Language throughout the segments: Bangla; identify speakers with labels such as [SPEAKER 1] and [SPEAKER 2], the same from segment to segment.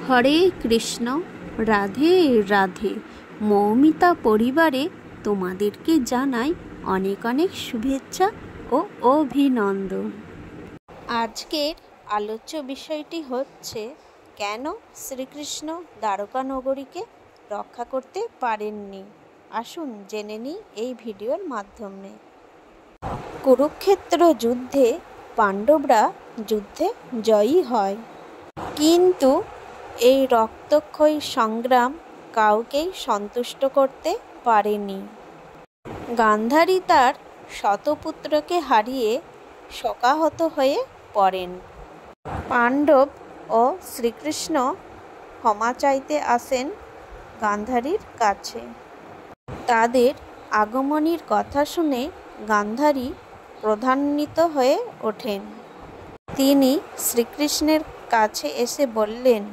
[SPEAKER 1] হরে কৃষ্ণ, রাধে রাধে। মৌমিতা পরিবারে তোমাদেরকে জানাই অনেক অনেক শুভেচ্ছা ও অভিনন্দন। আজকের আলোচ্য বিষয়টি হচ্ছে, কেন শ্রীকৃষ্ণ দ্বারকা নগরীকে রক্ষা করতে পারেননি। আসুন জেনে নিই এই ভিডিওর মাধ্যমে। কুরুক্ষেত্র যুদ্ধে পাণ্ডবরা যুদ্ধে জয়ী হয়, কিন্তু এই রক্তক্ষয়ী সংগ্রাম কাউকেই সন্তুষ্ট করতে পারেনি। গান্ধারী তার শতপুত্রকে হারিয়ে শোকাহত হয়ে পড়েন। পাণ্ডব ও শ্রীকৃষ্ণ ক্ষমা চাইতে আসেন গান্ধারীর কাছে। তাদের আগমনীর কথা শুনে গান্ধারী ক্রোধান্বিত হয়ে ওঠেন। তিনি শ্রীকৃষ্ণের কাছে এসে বললেন,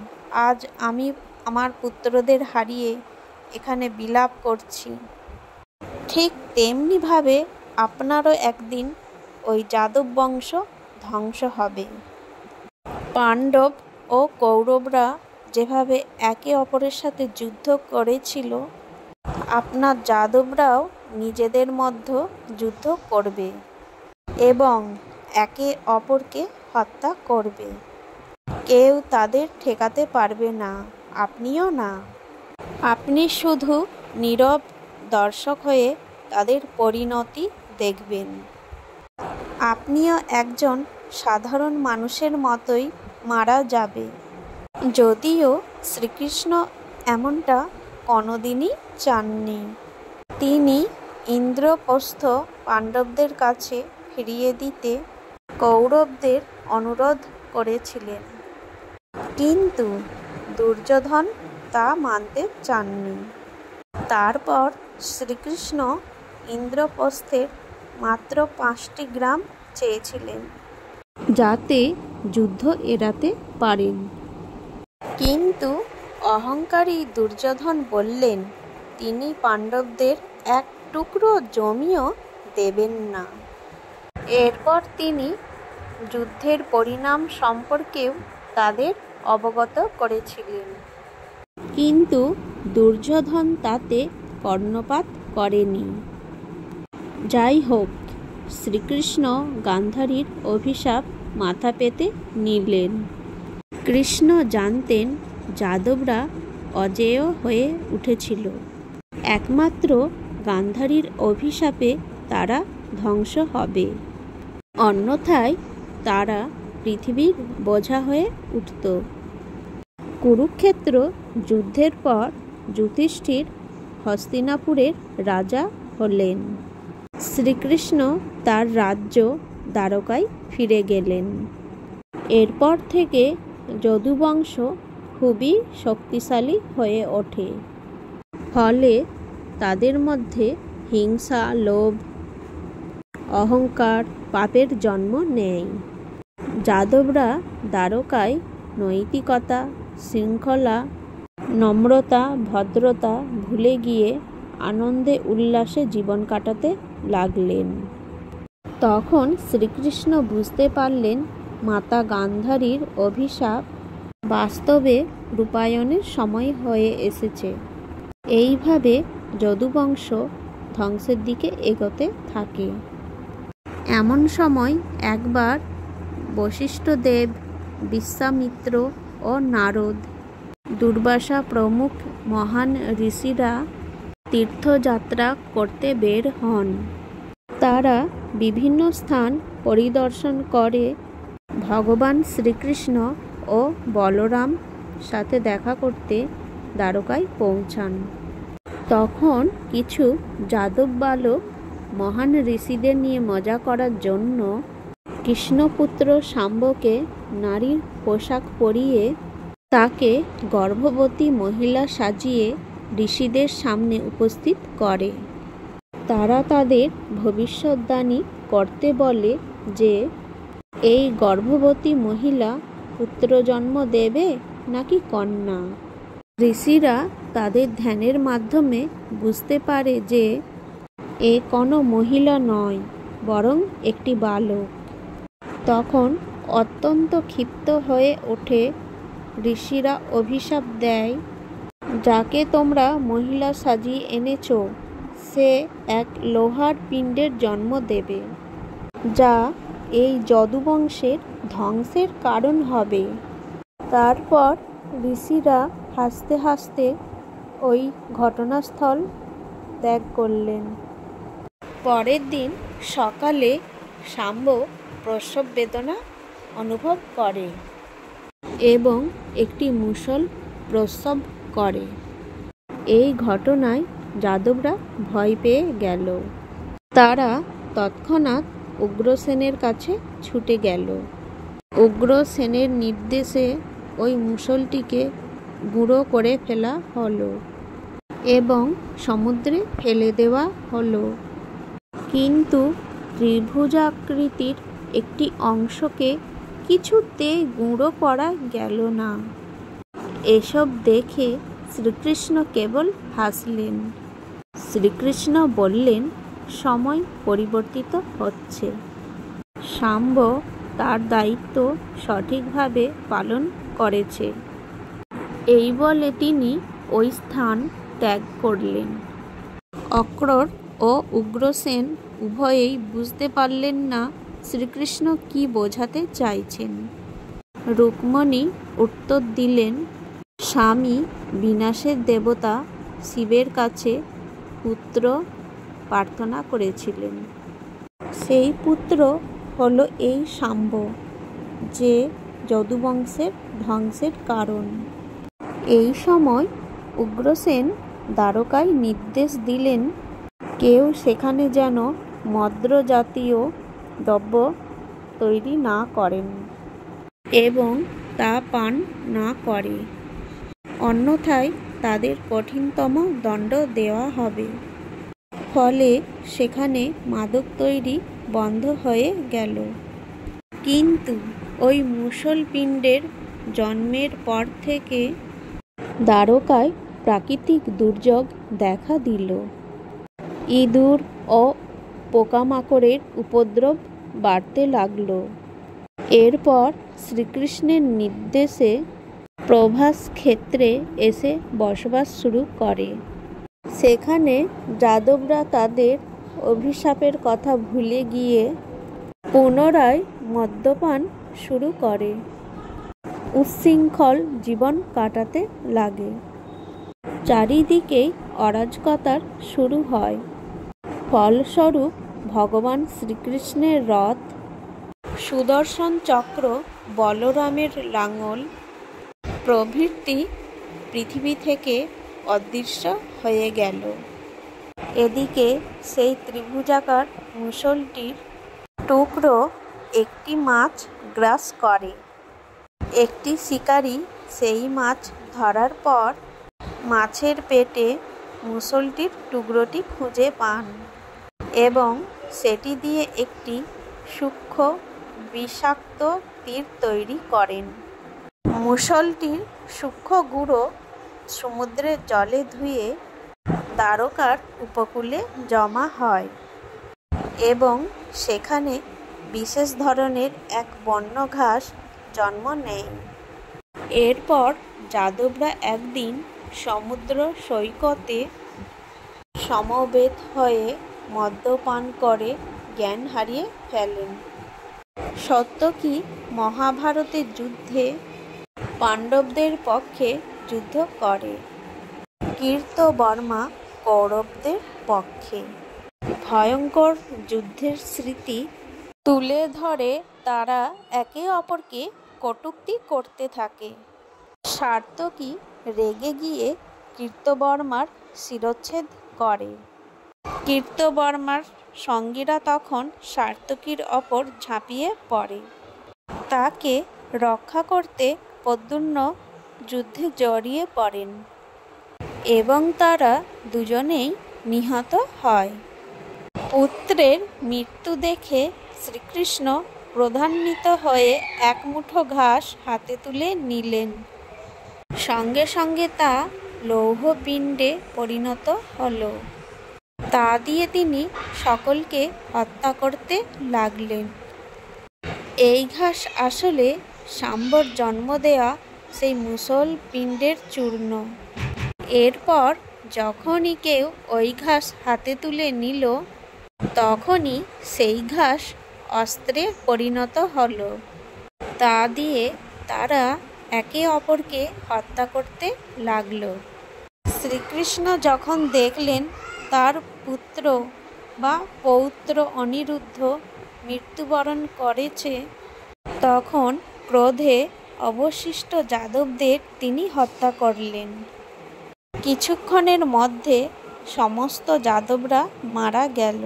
[SPEAKER 1] আজ আমি আমার পুত্রদের হারিয়ে এখানে বিলাপ করছি, ঠিক তেমনিভাবে আপনারও একদিন ওই যাদব বংশ ধ্বংস হবে। পাণ্ডব ও কৌরবরা যেভাবে একে অপরের সাথে যুদ্ধ করেছিল, আপনার যাদবরাও নিজেদের মধ্যে যুদ্ধ করবে এবং একে অপরকে হত্যা করবে। কেউ তাদের ঠেকাতে পারবে না, আপনিও না। আপনি শুধু নীরব দর্শক হয়ে তাদের পরিণতি দেখবেন। আপনিও একজন সাধারণ মানুষের মতোই মারা যাবে। যদিও শ্রীকৃষ্ণ এমনটা কোনোদিনই চাননি। তিনি ইন্দ্রপ্রস্থ পাণ্ডবদের কাছে ফিরিয়ে দিতে কৌরবদের অনুরোধ করেছিলেন, কিন্তু দুর্যোধন তা মানতে চাননি। তারপর শ্রীকৃষ্ণ ইন্দ্রপ্রস্থের মাত্র 5টি গ্রাম চেয়েছিলেন, যাতে যুদ্ধ এড়াতে পারেন। কিন্তু অহংকারী দুর্যোধন বললেন, তিনি পাণ্ডবদের এক টুকরো জমিও দেবেন না। এরপর তিনি যুদ্ধের পরিণাম সম্পর্কেও তাদের অবগত করেছিলেন, কিন্তু দুর্যোধন তাতে কর্ণপাত করেনি। যাই হোক, শ্রীকৃষ্ণ গান্ধারীর অভিশাপ মাথা পেতে নিলেন। কৃষ্ণ জানতেন যাদবরা অজেয় হয়ে উঠেছিল, একমাত্র গান্ধারীর অভিশাপে তারা ধ্বংস হবে, অন্যথায় তারা পৃথিবীর বোঝা হয়ে উঠত। কুরুক্ষেত্র যুদ্ধের পর যুধিষ্ঠির হস্তিনাপুরের রাজা হলেন। শ্রীকৃষ্ণ তার রাজ্য দ্বারকায় ফিরে গেলেন। এরপর থেকে যদুবংশ খুবই শক্তিশালী হয়ে ওঠে। ফলে তাদের মধ্যে হিংসা, লোভ, অহংকার, পাপের জন্ম নেয়। যাদবরা দ্বারকায় নৈতিকতা, শৃঙ্খলা, নম্রতা, ভদ্রতা ভুলে গিয়ে আনন্দে উল্লাসে জীবন কাটাতে লাগলেন। তখন শ্রীকৃষ্ণ বুঝতে পারলেন, মাতা গান্ধারীর অভিশাপ বাস্তবে রূপায়ণের সময় হয়ে এসেছে। এইভাবে যদুবংশ ধ্বংসের দিকে এগোতে থাকে। এমন সময় একবার বশিষ্ঠদেব, বিশ্বামিত্র ও নারদ, দুর্বাসা প্রমুখ মহান ঋষিরা তীর্থযাত্রা করতে বের হন। তারা বিভিন্ন স্থান পরিদর্শন করে ভগবান শ্রীকৃষ্ণ ও বলরাম সাথে দেখা করতে দ্বারকায় পৌঁছান। তখন কিছু যাদব বালক মহান ঋষিদের নিয়ে মজা করার জন্য কৃষ্ণপুত্র শাম্বকে নারীর পোশাক পরিয়ে তাকে গর্ভবতী মহিলা সাজিয়ে ঋষিদের সামনে উপস্থিত করে। তারা তাদের ভবিষ্যদ্বাণী করতে বলে যে এই গর্ভবতী মহিলা পুত্র জন্ম দেবে নাকি কন্যা। ঋষিরা তাদের ধ্যানের মাধ্যমে বুঝতে পারে যে এ কোনো মহিলা নয়, বরং একটি বালক। তখন অত্যন্ত ক্ষিপ্ত হয়ে ওঠে ঋষিরা অভিশাপ দেয়, যাকে তোমরা মহিলা সাজিয়ে এনেছ সে এক লোহার পিণ্ডের জন্ম দেবে, যা এই যদুবংশের ধ্বংসের কারণ হবে। তারপর ঋষিরা হাসতে হাসতে ওই ঘটনাস্থল ত্যাগ করলেন। পরের দিন সকালে শাম্ব প্রসব বেদনা অনুভব করে এবং একটি মুষল প্রসব করে। এই ঘটনায় যাদবরা ভয় পেয়ে গেল। তারা তৎক্ষণাৎ উগ্রসেনের কাছে ছুটে গেল। উগ্রসেনের নির্দেশে ওই মুষলটিকে গুঁড়ো করে ফেলা হলো এবং সমুদ্রে ফেলে দেওয়া হলো। কিন্তু ত্রিভুজাকৃতির একটি অংশকে কিছুতেই গুঁড়ো করা গেল না। এসব দেখে শ্রীকৃষ্ণ কেবল হাসলেন। শ্রীকৃষ্ণ বললেন, সময় পরিবর্তিত হচ্ছে। শাম্ব তার দায়িত্ব সঠিকভাবে পালন করেছে। এই বলে তিনি ওই স্থান ত্যাগ করলেন। অক্রূর ও উগ্রসেন উভয়েই বুঝতে পারলেন না শ্রীকৃষ্ণ কি বোঝাতে চাইছেন। রুক্মিণী উত্তর দিলেন, স্বামী বিনাশের দেবতা শিবের কাছে পুত্র প্রার্থনা করেছিলেন। সেই পুত্র হলো এই শাম্ব, যে যদুবংশের ধ্বংসের কারণ। এই সময় উগ্রসেন দ্বারকায় নির্দেশ দিলেন, কেউ সেখানে যেন মদ্র জাতীয় দ্রব্য তৈরি না করেন এবং তা পান না করে, অন্যথায় তাদের কঠিনতম দণ্ড দেওয়া হবে। ফলে সেখানে মাদক তৈরি বন্ধ হয়ে গেল। কিন্তু ওই মুষল পিণ্ডের জন্মের পর থেকে দ্বারকায় প্রাকৃতিক দুর্যোগ দেখা দিল। ইঁদুর ও পোকামাকড়ের উপদ্রব বাড়তে লাগল। এরপর শ্রীকৃষ্ণের নির্দেশে প্রভাস ক্ষেত্রে এসে বসবাস শুরু করে। সেখানে যাদবরা তাদের অভিশাপের কথা ভুলে গিয়ে পুনরায় মদ্যপান শুরু করে উচ্ছৃঙ্খল জীবন কাটাতে লাগে। চারিদিকেই অরাজকতার শুরু হয়। ফলস্বরূপ ভগবান শ্রীকৃষ্ণের রথ, সুদর্শন চক্র, বলরামের লাঙল প্রভৃতি পৃথিবী থেকে অদৃশ্য হয়ে গেল। এদিকে সেই ত্রিভুজাকার মুষলটির টুকরো একটি মাছ গ্রাস করে। একটি শিকারী সেই মাছ ধরার পর মাছের পেটে মুষলটির টুকরোটি খুঁজে পান এবং সেটি দিয়ে একটি সূক্ষ্ম বিষাক্ত তীর তৈরি করেন। মুষলটির সূক্ষ্ম গুঁড়ো সমুদ্রের জলে ধুয়ে দ্বারকার উপকূলে জমা হয় এবং সেখানে বিশেষ ধরনের এক বন্য ঘাস জন্ম নেয়। এরপর যাদবরা একদিন সমুদ্র সৈকতে সমবেত হয়ে মদ্যপান করে জ্ঞান হারিয়ে ফেলেন। সত্যকি মহাভারতের যুদ্ধে পাণ্ডবদের পক্ষে যুদ্ধ করে, কৃতবর্মা কৌরবদের পক্ষে। ভয়ঙ্কর যুদ্ধের স্মৃতি তুলে ধরে তারা একে অপরকে কটূক্তি করতে থাকে। সাত্যকী রেগে গিয়ে কৃতবর্মার শিরচ্ছেদ করে। কৃতবর্মার সঙ্গীরা তখন সাত্যকীর ওপর ঝাঁপিয়ে পড়ে। তাকে রক্ষা করতে প্রদ্যুম্ন যুদ্ধে জড়িয়ে পড়েন এবং তারা দুজনেই নিহত হয়। পুত্রের মৃত্যু দেখে শ্রীকৃষ্ণ ক্রোধান্বিত হয়ে এক মুঠো ঘাস হাতে তুলে নিলেন। সঙ্গে সঙ্গে তা লৌহপিণ্ডে পরিণত হল। তা দিয়ে তিনি সকলকে হত্যা করতে লাগলেন। এই ঘাস আসলে শাম্বর জন্ম দেয়া সেই মুষল পিণ্ডের চূর্ণ। এরপর যখনই কেউ ওই ঘাস হাতে তুলে নিল, তখনই সেই ঘাস অস্ত্রে পরিণত হলো। তা দিয়ে তারা একে অপরকে হত্যা করতে লাগলো। শ্রীকৃষ্ণ যখন দেখলেন তার পুত্র বা পৌত্র অনিরুদ্ধ মৃত্যুবরণ করেছে, তখন ক্রোধে অবশিষ্ট যাদবদের তিনি হত্যা করলেন। কিছুক্ষণের মধ্যে সমস্ত যাদবরা মারা গেল।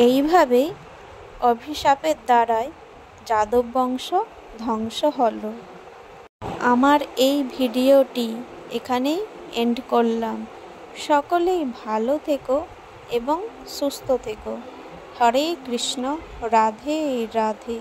[SPEAKER 1] এইভাবে অভিশাপের দ্বারাই যাদব বংশ ধ্বংস হলো। আমার এই ভিডিওটি এখানেই এন্ড করলাম। সকলেই ভালো থেকো এবং সুস্থ থেকো। হরে কৃষ্ণ, রাধে রাধে।